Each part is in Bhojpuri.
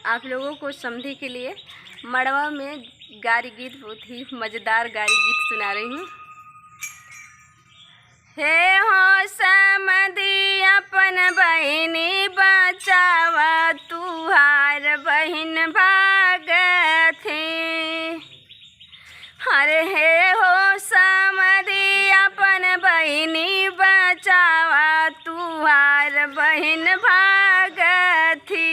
आप लोगों को समझने के लिए मड़वा में गारी गीत, बहुत ही मज़ेदार गारी गीत सुना रही हूँ। हे हो समधी अपन बहिनी बचावा, तुहार बहिन भागत है। अरे हे हो समधी अपन बहिनी बचावा, तुहार बहिन भागत है।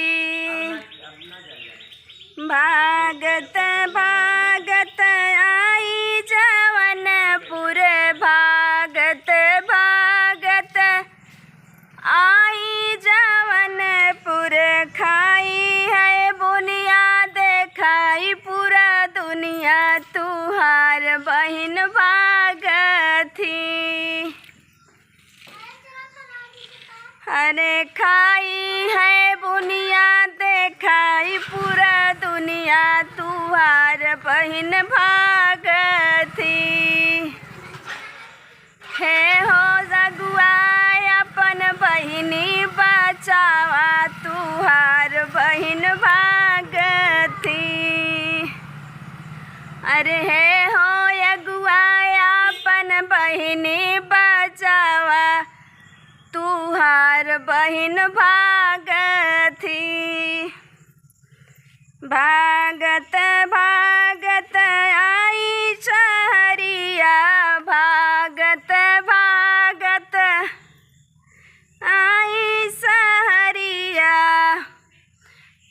भागत भागत आई जवनपुर, भागत भागत आई जवनपुर, खाई है बुनिया देखाई पूरा दुनिया, तुहार बहिन भागत थी। अरे खाई है बुनिया देखाई पूरा दुनिया, तुहार बहिन भागत थी। हे हो जगुआ अपन बहिनी बचावा, तुहार बहिन भागत थी। अरे हे हो यगुआ अपन बहिनी बचावा, तुहार बहिन भागत थी। भागत भागत आई सहरिया, भागत भागत आई सहरिया,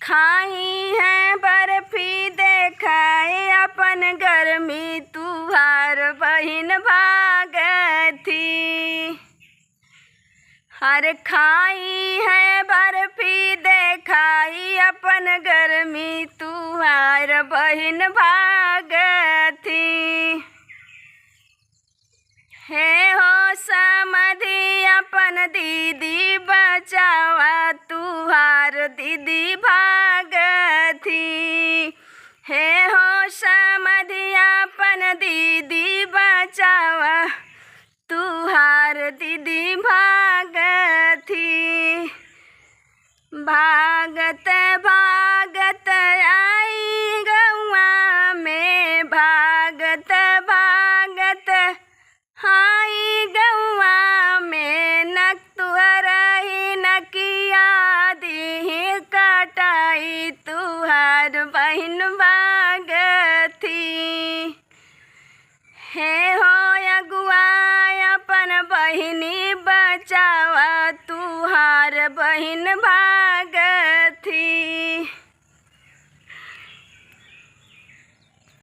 खाई है बर्फी देखाए अपन गर्मी, तुहार बहिन भागत थी। हर खाई है बर्फी देखाई अपन गर्मी, तुहार बहिन भागत थी। हे हो समधी अपन दीदी बचावा, तुहार दीदी भागत थी। हे हो समधी अपन दीदी बचावा, तुहार दीदी भागत थी। भागत भागत